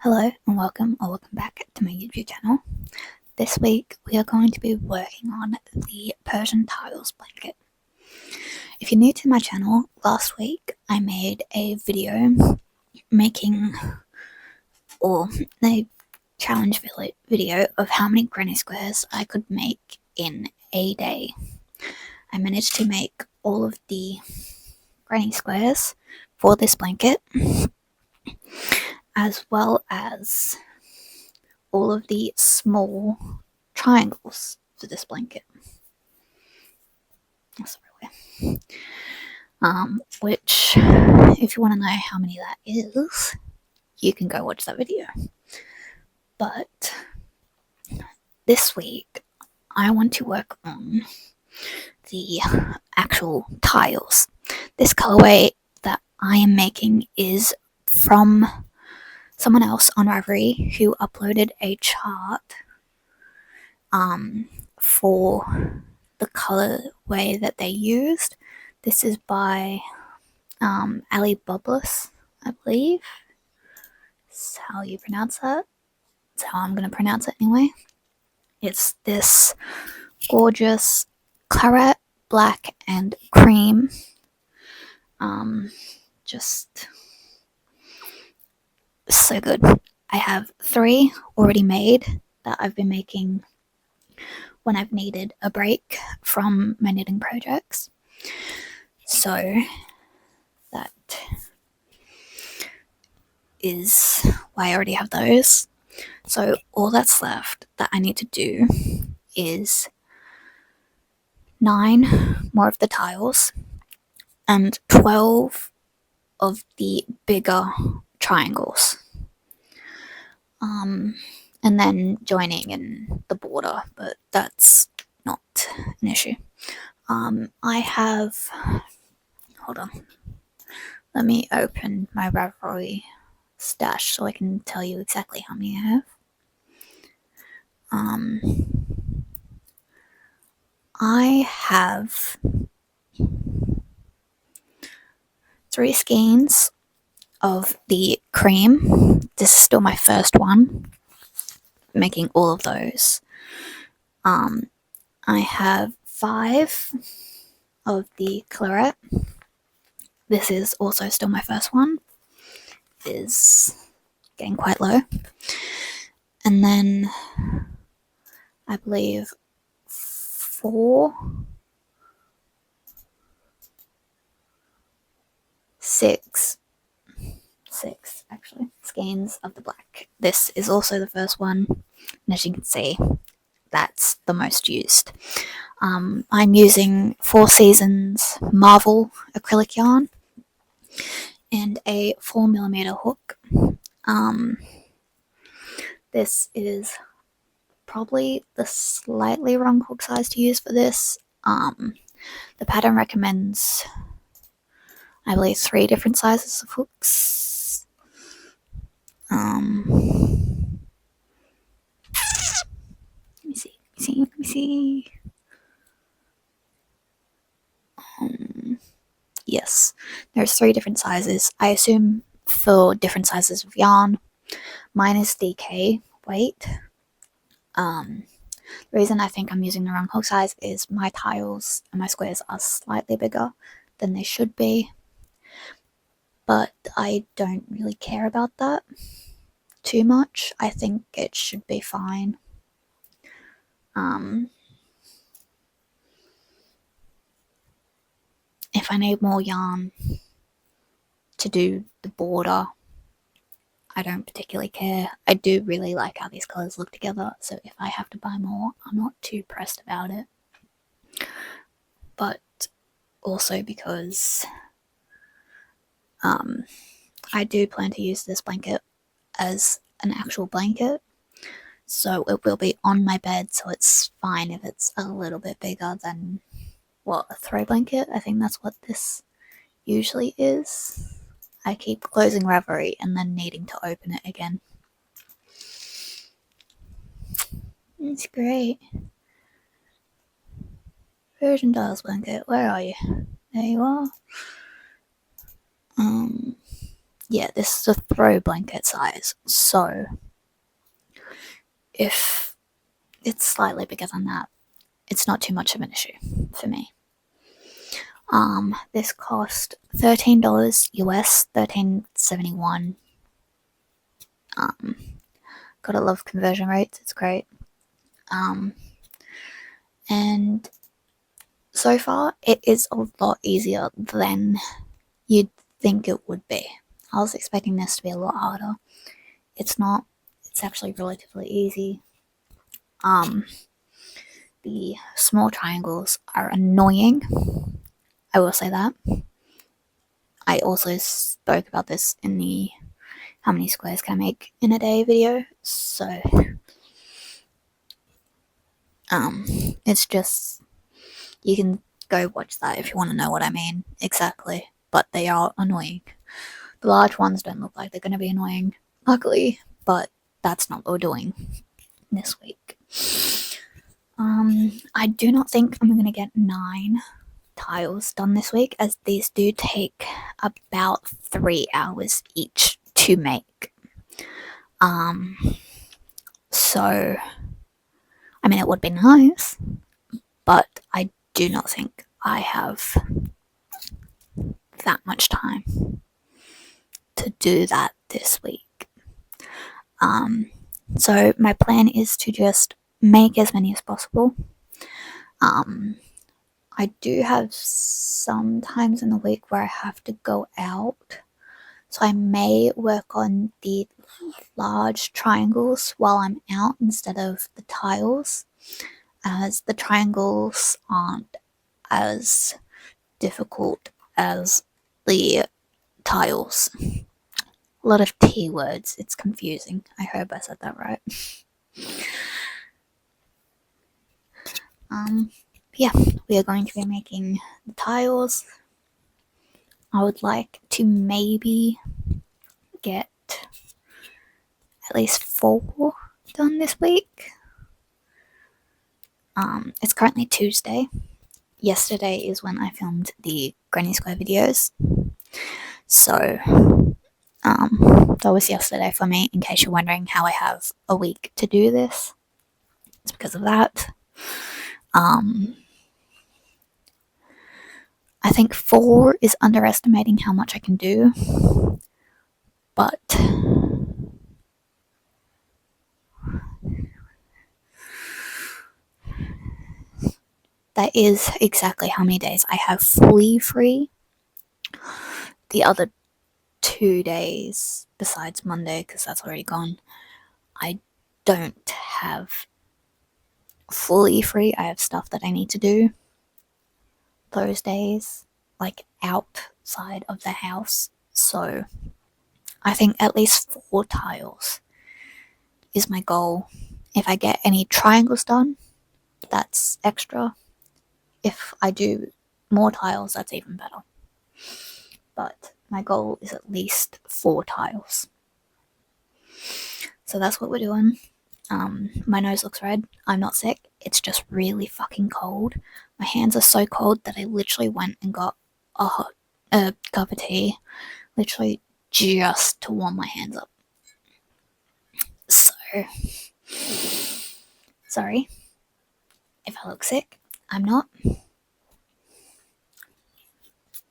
Hello and welcome back to my YouTube channel. This week we are going to be working on the Persian tiles blanket. If you're new to my channel, last week I made a video making a challenge video of how many granny squares I could make in a day. I managed to make all of the granny squares for this blanket, as well as all of the small triangles for this blanket. Which, if you want to know how many that is, you can go watch that video. But this week, I want to work on the actual tiles. This colorway that I am making is from someone else on Ravelry who uploaded a chart for the colorway that they used. This is by Ali Bubbles, I believe. That's how you pronounce that. That's how I'm going to pronounce it anyway. It's this gorgeous claret, black, and cream. Just so good. I have 3 already made that I've been making when I've needed a break from my knitting projects. So that is why I already have those. So all that's left that I need to do is 9 more of the tiles and 12 of the bigger triangles. And then joining in the border, but that's not an issue. I have, hold on, let me open my Ravelry stash so I can tell you exactly how many I have. I have 3 skeins of the cream. This is still my first one, making all of those. I have 5 of the claret. This is also still my first one. It is getting quite low. And then I believe 6 actually skeins of the black. This is also the first one, and as you can see, that's the most used. I'm using 4 Seasons Marvel acrylic yarn and a 4mm hook. This is probably the slightly wrong hook size to use for this. The pattern recommends, I believe, 3 different sizes of hooks. Let me see. Yes, there's 3 different sizes. I assume for different sizes of yarn. Mine is DK weight. The reason I think I'm using the wrong hook size is my tiles and my squares are slightly bigger than they should be, but I don't really care about that too much. I think it should be fine. If I need more yarn to do the border, I don't particularly care. I do really like how these colours look together, so if I have to buy more, I'm not too pressed about it. But also because I do plan to use this blanket as an actual blanket, so it will be on my bed, so it's fine if it's a little bit bigger than, well, a throw blanket. I think that's what this usually is. I keep closing Ravelry and then needing to open it again. It's great. Persian tiles blanket, where are you? There you are. yeah, this is a throw blanket size, so if it's slightly bigger than that, it's not too much of an issue for me. This cost $13 US, $13.71. Gotta love conversion rates, it's great. And so far, it is a lot easier than you'd think it would be. I was expecting this to be a lot harder. It's not. It's actually relatively easy. The small triangles are annoying. I will say that. I also spoke about this in the how many squares can I make in a day video, so it's just, you can go watch that if you want to know what I mean exactly, but they are annoying. The large ones don't look like they're going to be annoying, luckily, but that's not what we're doing this week. I do not think I'm going to get 9 tiles done this week, as these do take about 3 hours each to make. So, I mean, it would be nice, but I do not think I have that much time to do that this week. So my plan is to just make as many as possible. I do have some times in the week where I have to go out, so I may work on the large triangles while I'm out instead of the tiles, as the triangles aren't as difficult as the tiles. A lot of T words, it's confusing. I hope I said that right. Yeah, we are going to be making the tiles. I would like to maybe get at least 4 done this week. It's currently Tuesday. Yesterday is when I filmed the Granny Square videos. So, that was yesterday for me, in case you're wondering how I have a week to do this. It's because of that. I think 4 is underestimating how much I can do, but that is exactly how many days I have fully free. The other 2 days, besides Monday, because that's already gone, I don't have fully free. I have stuff that I need to do those days, like outside of the house. So I think at least 4 tiles is my goal. If I get any triangles done, that's extra. If I do more tiles, that's even better. But my goal is at least 4 tiles. So that's what we're doing. My nose looks red. I'm not sick. It's just really fucking cold. My hands are so cold that I literally went and got a cup of tea, literally just to warm my hands up. So, sorry if I look sick. I'm not.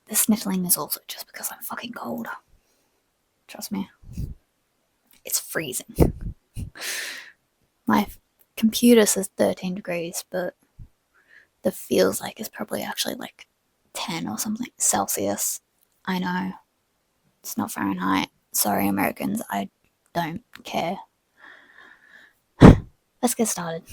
The sniffling is also just because I'm fucking cold. Trust me. It's freezing. My computer says 13 degrees, but the feels like it's probably actually like 10 or something Celsius. I know. It's not Fahrenheit. Sorry, Americans. I don't care. Let's get started.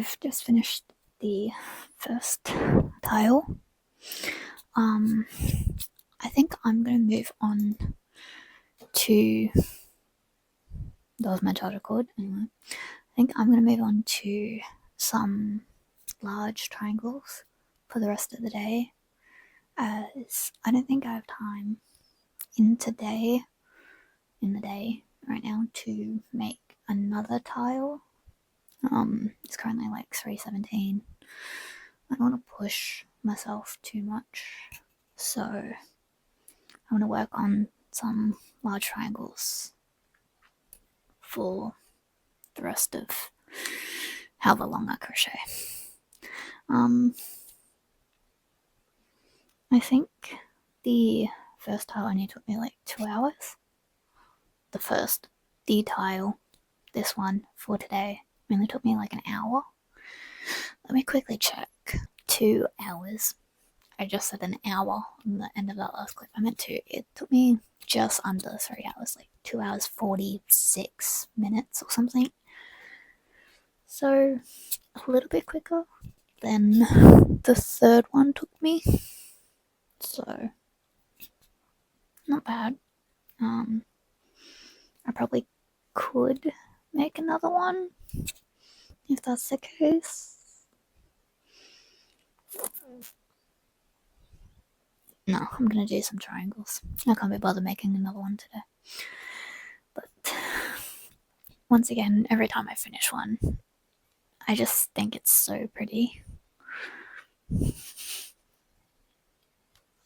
I've just finished the first tile. I think I'm gonna move on to, that was my charger cord anyway. I think I'm gonna move on to some large triangles for the rest of the day, as I don't think I have time in the day right now to make another tile. It's currently like 3:17. I don't want to push myself too much, so I want to work on some large triangles for the rest of however long I crochet. I think the first tile only took me like 2 hours. The tile, this one for today, only took me like an hour. Let me quickly check. 2 hours. I just said an hour on the end of that last clip. I meant to. It took me just under 3 hours, like 2 hours 46 minutes or something. So a little bit quicker than the third one took me. So not bad. I probably could make another one if that's the case. No, I'm gonna do some triangles. I can't be bothered making another one today. But once again, every time I finish one, I just think it's so pretty.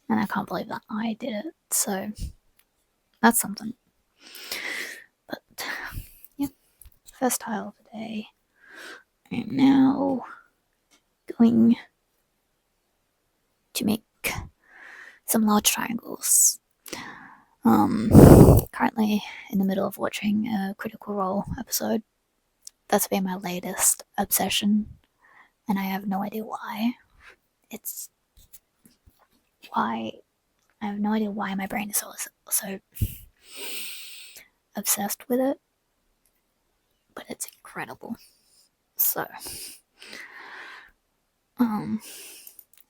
And I can't believe that I did it, so that's something. But yeah, first tile of the day. I am now going to make some large triangles. Currently in the middle of watching a Critical Role episode. That's been my latest obsession, and I have no idea why. I have no idea why my brain is so obsessed with it, but it's incredible. So, I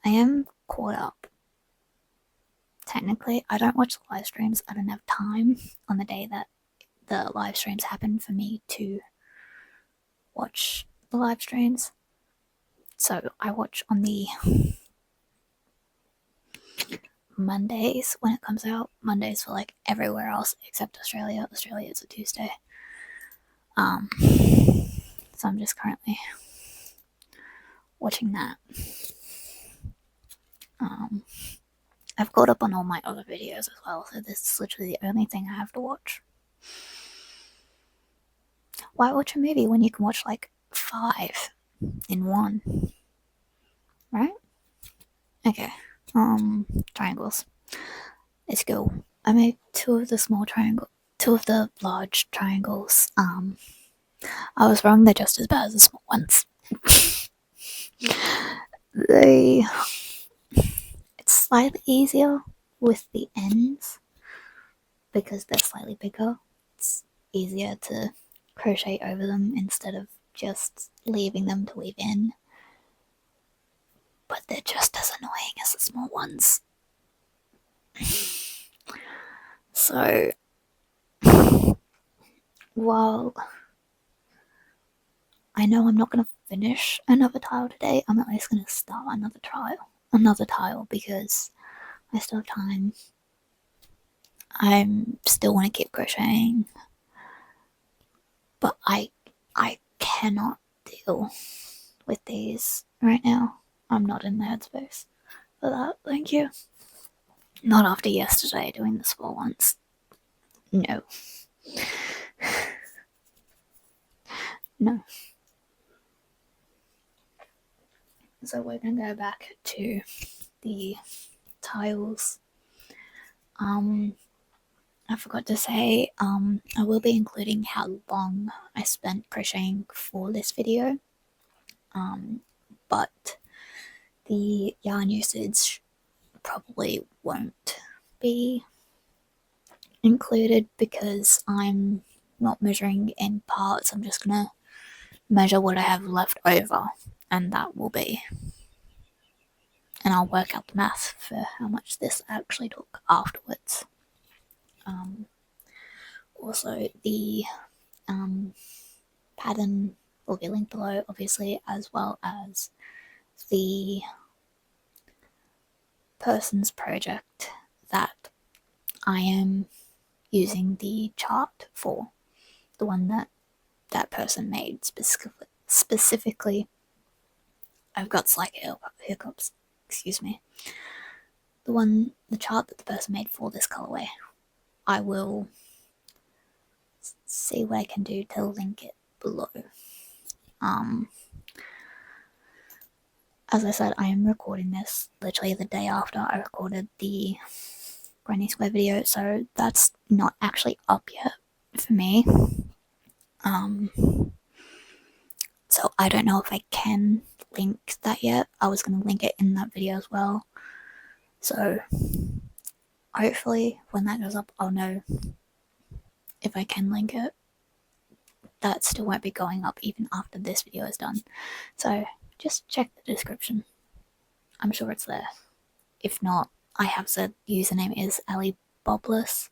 am caught up. Technically, I don't watch the live streams. I don't have time on the day that the live streams happen for me to watch the live streams. So I watch on the Mondays when it comes out. Mondays for like everywhere else except Australia. Australia is a Tuesday. So I'm just currently watching that. I've caught up on all my other videos as well, so this is literally the only thing I have to watch. Why watch a movie when you can watch like 5 in one? Right? Okay. Triangles. Let's go. I made 2 of the large triangles. I was wrong, they're just as bad as the small ones. It's slightly easier with the ends because they're slightly bigger. It's easier to crochet over them instead of just leaving them to weave in. But they're just as annoying as the small ones. So, while I know I'm not going to finish another tile today, I'm at least going to start another tile because I still have time. I still want to keep crocheting, but I cannot deal with these right now. I'm not in the headspace for that, thank you. Not after yesterday doing the small ones. No. No. So we're going to go back to the tiles. I forgot to say, I will be including how long I spent crocheting for this video. But the yarn usage probably won't be included because I'm not measuring in parts. I'm just gonna measure what I have left over, and that will be, and I'll work out the math for how much this actually took afterwards. Also, the pattern will be linked below, obviously, as well as the person's project that I am using the chart for, the one that that person made specifically. I've got slight hiccups, excuse me. The chart that the person made for this colorway. I will see what I can do to link it below. As I said, I am recording this literally the day after I recorded the Granny Square video, so that's not actually up yet for me. So I don't know if I can link that yet. I was going to link it in that video as well. So hopefully when that goes up, I'll know if I can link it. That still won't be going up even after this video is done. So just check the description. I'm sure it's there. If not, I have said the username is Ali Bobless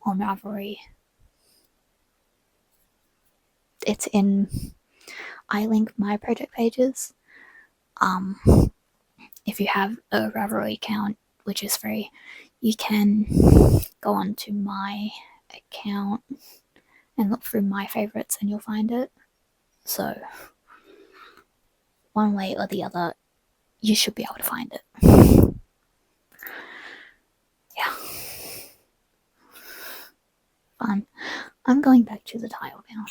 on Ravelry. It's in, I link my project pages. If you have a Ravelry account, which is free, you can go onto my account and look through my favorites and you'll find it. So one way or the other, you should be able to find it. Yeah. Fun. I'm going back to the tile now.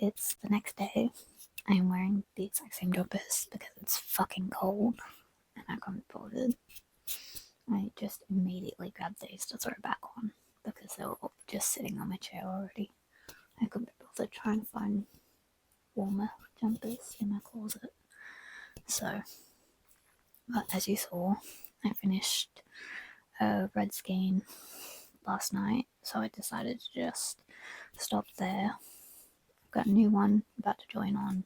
It's the next day. I am wearing the exact same jumpers because it's fucking cold and I can't be bothered. I just immediately grabbed these to throw back on because they were just sitting on my chair already. I couldn't be bothered trying to find warmer jumpers in my closet. So, but as you saw, I finished a red skein last night, so I decided to just stop there. Got a new one about to join on,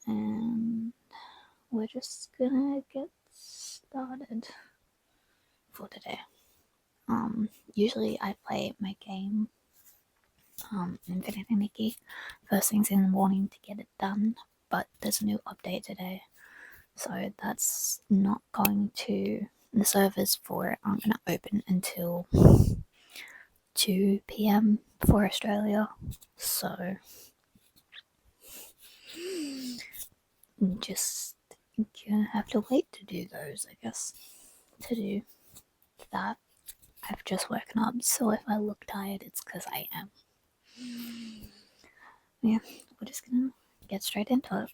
and we're just gonna get started for today. Usually I play my game, Infinity Mickey, first things in the morning to get it done, but there's a new update today, so that's not going to, the servers for it aren't gonna open until 2 p.m. for Australia, so just gonna have to wait to do those, I guess. To do that, I've just woken up, so if I look tired, it's because I am. Yeah, we're just gonna get straight into it.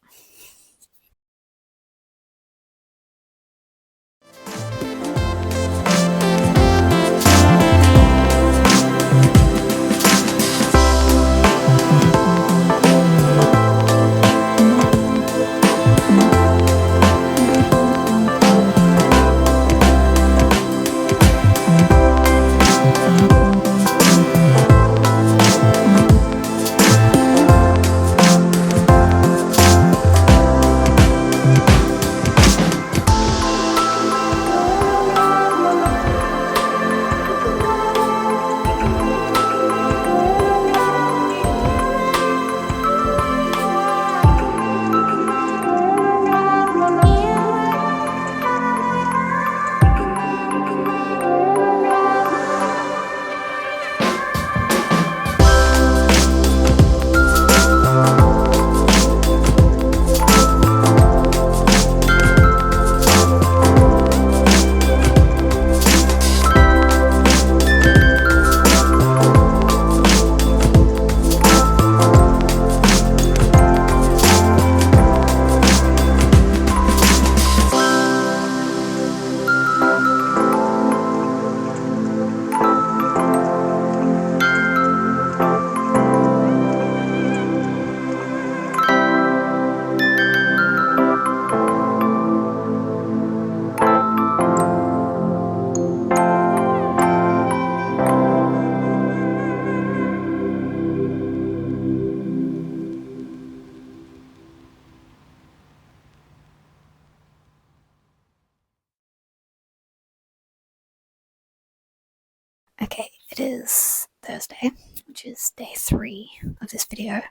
it is Thursday, which is day 3 of this video.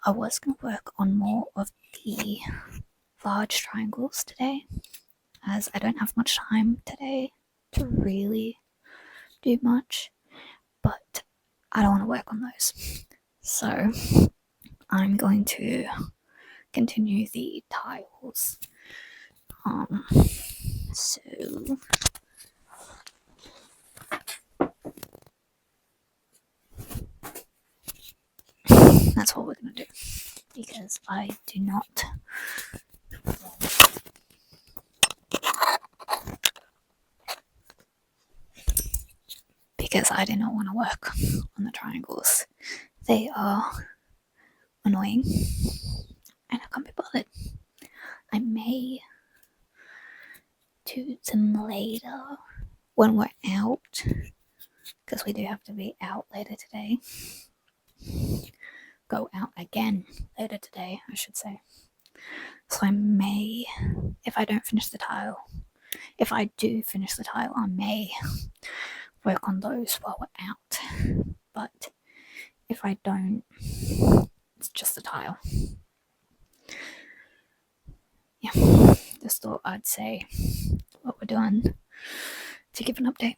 I was going to work on more of the large triangles today, as I don't have much time today to really do much, but I don't want to work on those. So I'm going to continue the tiles. So that's what we're going to do, because I do not want to work on the triangles. They are annoying and I can't be bothered. I may do them later when we're out, because we do have to be out later today. Go out again later today, I should say. So I may, if I do finish the tile, I may work on those while we're out. But if I don't, it's just the tile. Yeah, just thought I'd say what we're doing to give an update.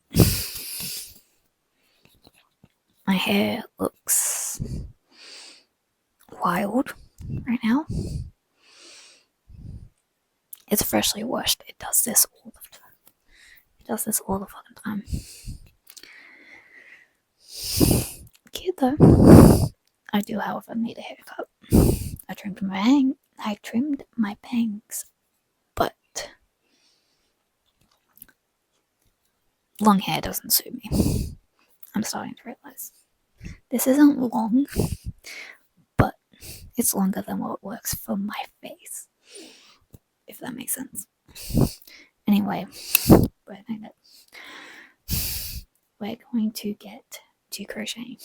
My hair looks wild right now. It's freshly washed. It does this all the fucking time. Cute though. I do, however, need a haircut. I trimmed my bangs, but long hair doesn't suit me. I'm starting to realize. This isn't long, but it's longer than what works for my face, if that makes sense. Anyway, we're going to get to crocheting.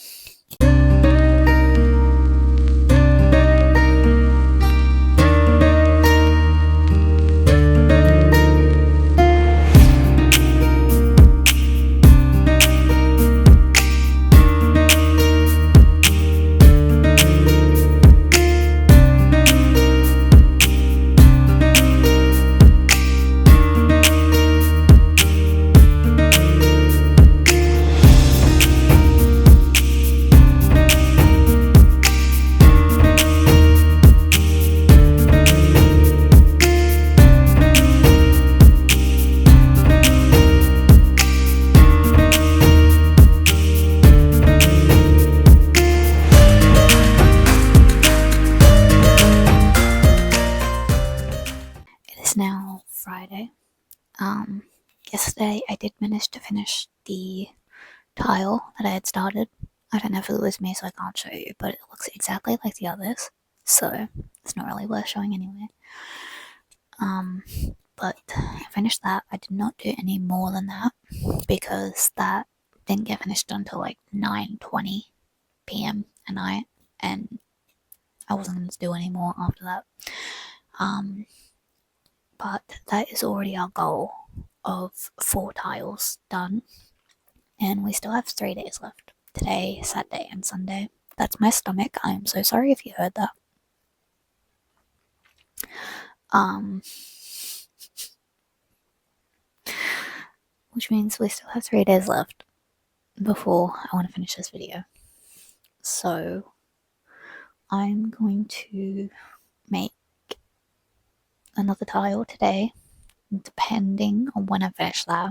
Now Friday. Yesterday I did manage to finish the tile that I had started. I don't know if it was me, so I can't show you, but it looks exactly like the others, so it's not really worth showing anyway. But I finished that. I did not do any more than that, because that didn't get finished until like 9:20 p.m. at night, and I wasn't going to do any more after that. But that is already our goal of 4 tiles done, and we still have 3 days left. Today, Saturday, and Sunday. That's my stomach. I am so sorry if you heard that. Which means we still have 3 days left before I want to finish this video. So I'm going to make another tile today, depending on when I finish that.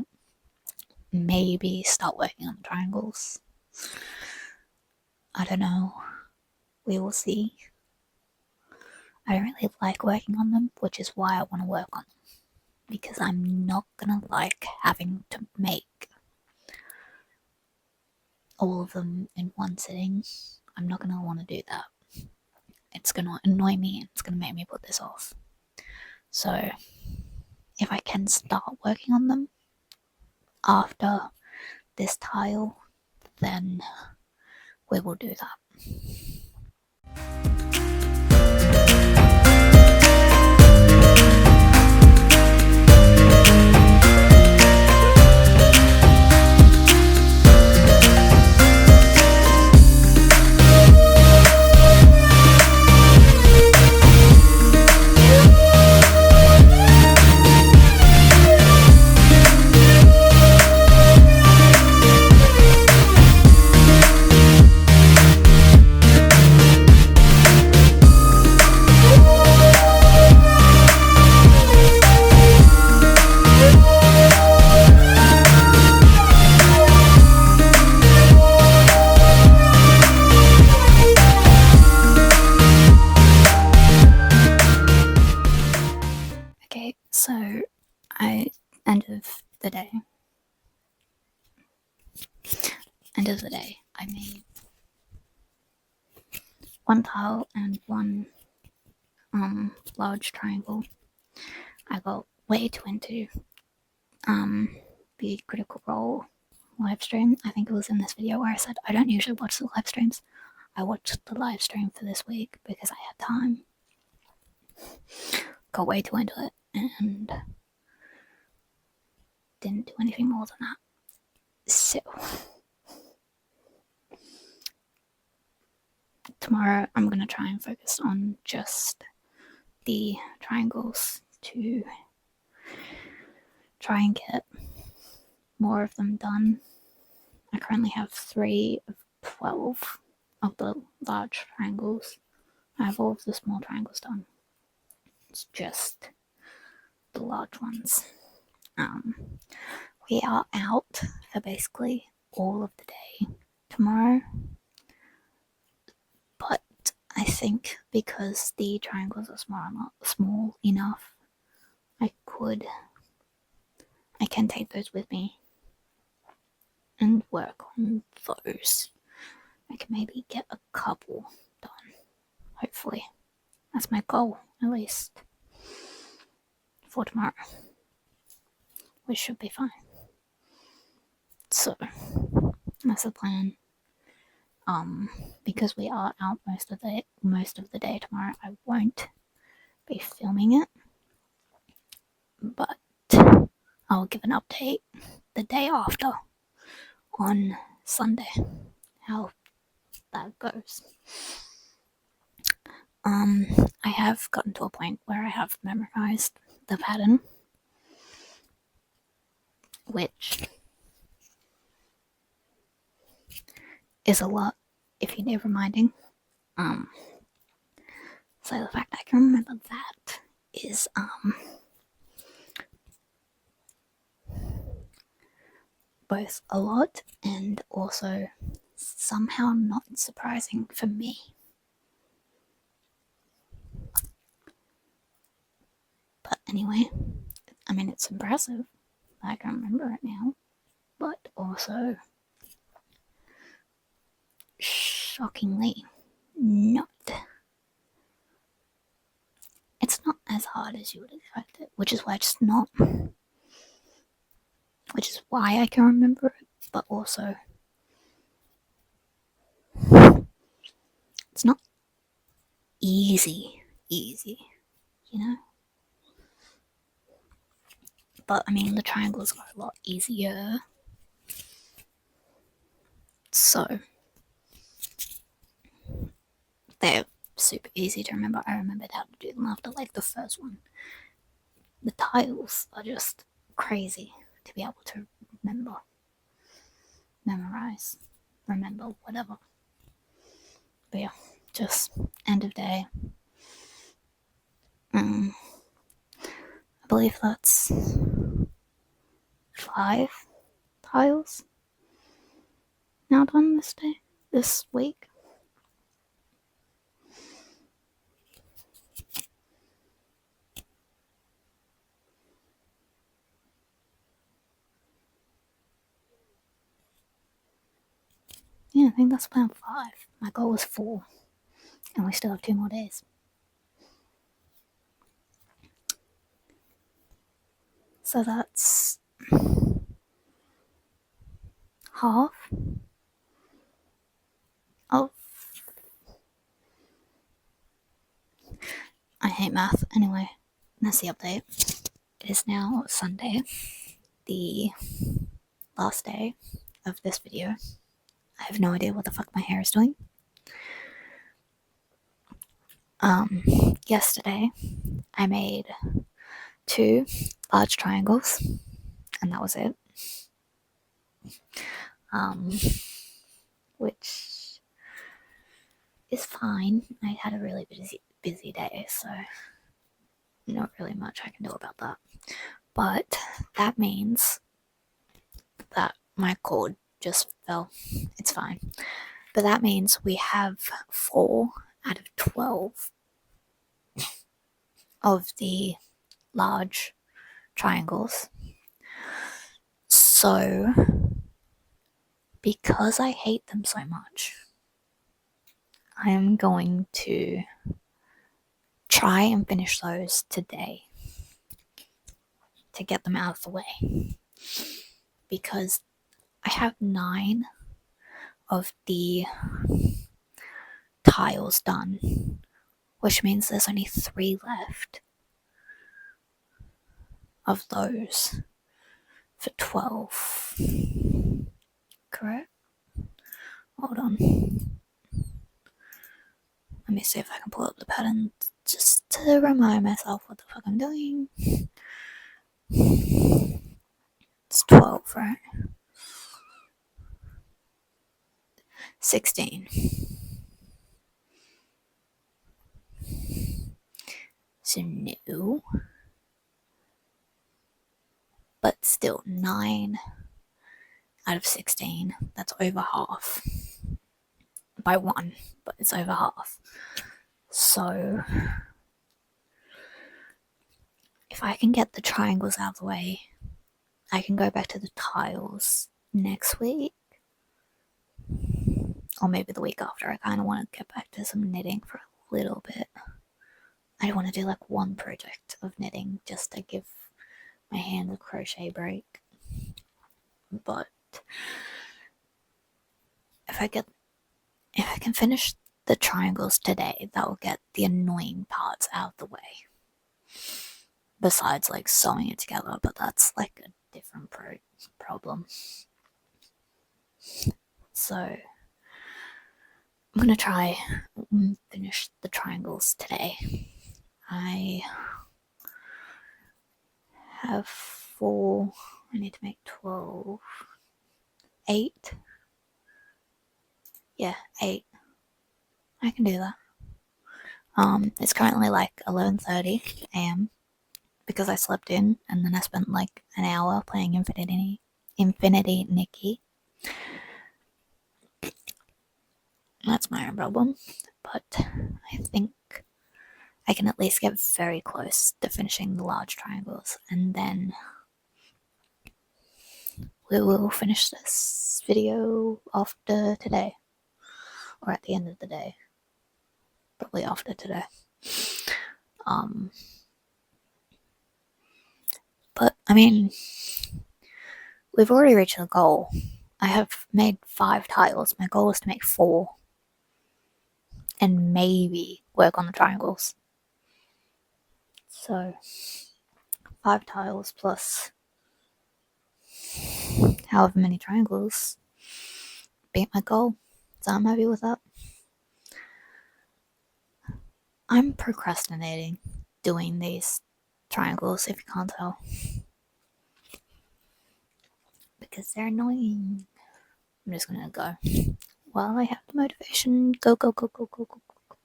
Maybe start working on the triangles. I don't know. We will see. I don't really like working on them, which is why I want to work on them, because I'm not gonna like having to make all of them in one sitting. I'm not gonna want to do that. It's gonna annoy me and it's gonna make me put this off. So if I can start working on them after this tile, then we will do that. the day, I made one tile and one large triangle. I got way too into the Critical Role live stream. I think it was in this video where I said I don't usually watch the live streams. I watched the live stream for this week because I had time. Got way too into it and didn't do anything more than that. So tomorrow I'm going to try and focus on just the triangles to try and get more of them done. I currently have 3 of 12 of the large triangles. I have all of the small triangles done. It's just the large ones. We are out for basically all of the day tomorrow, but I think because the triangles are small enough, I can take those with me and work on those. I can maybe get a couple done, hopefully. That's my goal, at least, for tomorrow, which should be fine. So, that's the plan. Because we are out most of the day tomorrow, I won't be filming it, but I'll give an update the day after on Sunday how that goes. I have gotten to a point where I have memorized the pattern, which is a lot if you need reminding. So the fact I can remember that is both a lot and also somehow not surprising for me. But anyway, I mean, it's impressive. I can remember it now, but also shockingly not. It's not as hard as you would expect it, which is why I can remember it, but also it's not easy, you know? But I mean, the triangles are a lot easier. So they're super easy to remember. I remembered how to do them after like the first one. The tiles are just crazy to be able to memorize, remember, whatever. But yeah, just end of day. I believe that's 5 tiles now done this week. Yeah, I think that's plan 5. My goal was 4, and we still have 2 more days. So that's half of. I hate math. Anyway, that's the update. It is now Sunday, the last day of this video. I have no idea what the fuck my hair is doing. Yesterday, I made 2 large triangles, and that was it. Which is fine. I had a really busy day, so not really much I can do about that. But that means that my cord just fell. It's fine. But that means we have 4 out of 12 of the large triangles So, because I hate them so much, I am going to try and finish those today to get them out of the way, because I have 9 of the tiles done, which means there's only 3 left of those for 12. Correct? Hold on. Let me see if I can pull up the pattern just to remind myself what the fuck I'm doing. It's 12, right? 16. So no. But still, 9 out of 16. That's over half. By 1, but it's over half. So, if I can get the triangles out of the way, I can go back to the tiles next week. Or maybe the week after. I kind of want to get back to some knitting for a little bit. I want to do like one project of knitting just to give my hand a crochet break. But if I can finish the triangles today, that will get the annoying parts out of the way. Besides like sewing it together, but that's like a different problem. So I'm gonna try and finish the triangles today. I have 4. I need to make 12. 8. Yeah, 8. I can do that. It's currently like 11:30 a.m. because I slept in and then I spent like an hour playing Infinity Nikki. That's my own problem, but I think I can at least get very close to finishing the large triangles, and then we will finish this video after today, or at the end of the day, probably after today. But I mean, we've already reached the goal. I have made 5 tiles. My goal is to make 4. And maybe work on the triangles. So, 5 tiles plus however many triangles. Beat my goal. So I'm happy with that. I'm procrastinating doing these triangles, if you can't tell. Because they're annoying. I'm just gonna go. While I have the motivation, go, go, go, go, go, go, go.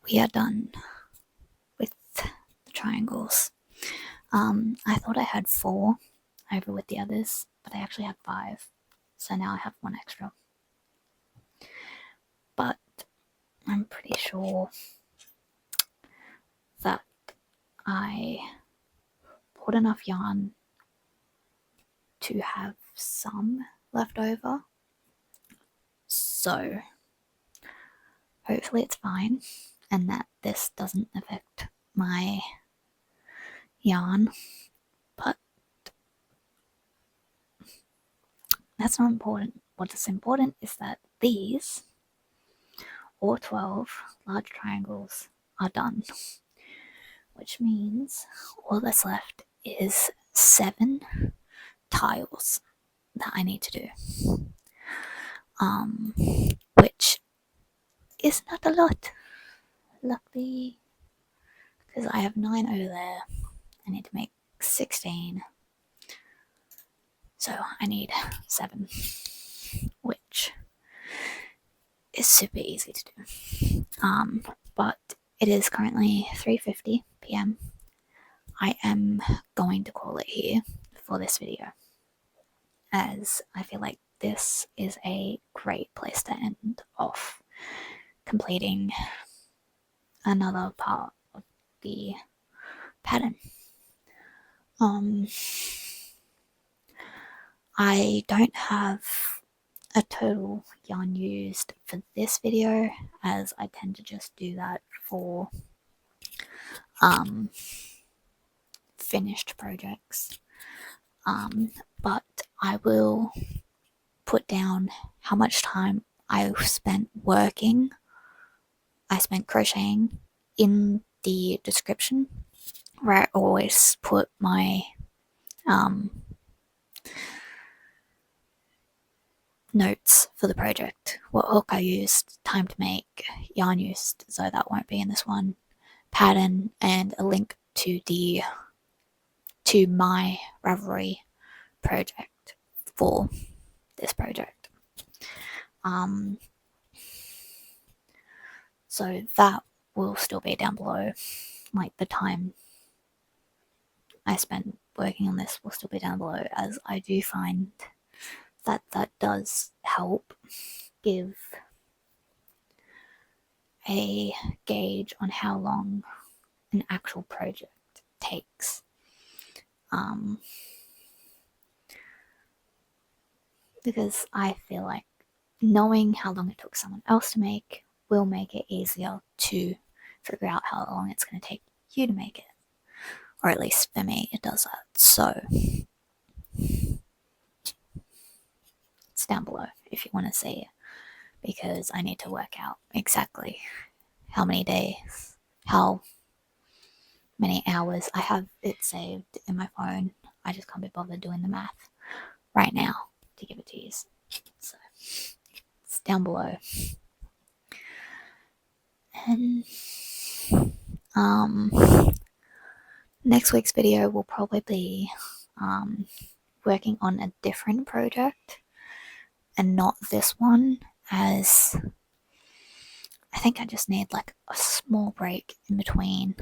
We are done with the triangles. I thought I had 4 over with the others, but I actually had 5. So now I have 1 extra. But I'm pretty sure that I bought enough yarn to have some left over. So hopefully it's fine and that this doesn't affect my yarn. But that's not important. What is important is that these, or 12 large triangles, are done. Which means all that's left is 7 tiles that I need to do. Which is not a lot. Luckily, because I have 9 over there, I need to make 16. So I need 7, which is super easy to do. But it is currently 3:50 p.m. I am going to call it here for this video, as I feel like this is a great place to end off completing another part of the pattern. I don't have a total yarn used for this video, as I tend to just do that for finished projects. But I will put down how much time I spent crocheting in the description, where I always put my notes for the project, what hook I used, time to make, yarn used, so that won't be in this one, pattern, and a link to my Ravelry project for this project. So that will still be down below, like the time I spent working on this will still be down below, as I do find that does help give a gauge on how long an actual project takes. Because I feel like knowing how long it took someone else to make will make it easier to figure out how long it's going to take you to make it. Or at least for me, it does that. So it's down below if you want to see it, because I need to work out exactly how many days, how many hours. I have it saved in my phone. I just can't be bothered doing the math right now to give it to you. So it's down below. And next week's video will probably be working on a different project and not this one, as I think I just need like a small break in between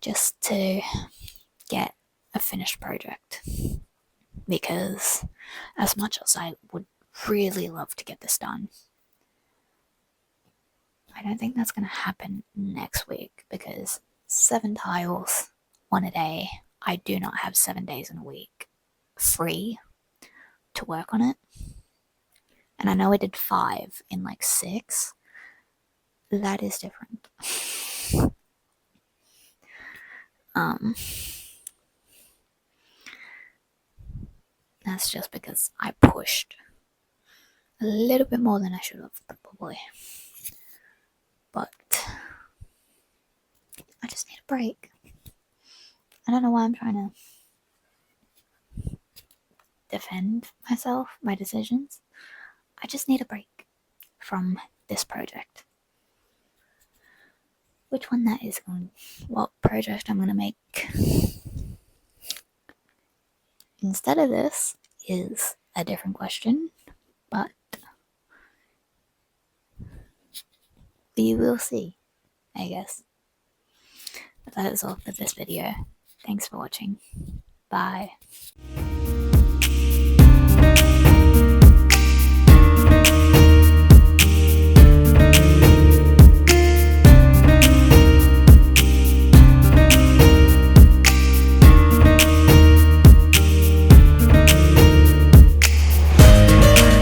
just to get a finished project, because as much as I would really love to get this done, I don't think that's going to happen next week, because 7 tiles, 1 a day. I do not have 7 days in a week free to work on it. And I know I did 5 in like 6. That is different. That's just because I pushed a little bit more than I should have, probably. But I just need a break. I don't know why I'm trying to defend myself, my decisions. I just need a break from this project. Which one that is, what project I'm going to make instead of this is a different question, but we will see, I guess. But that is all for this video. Thanks for watching. Bye.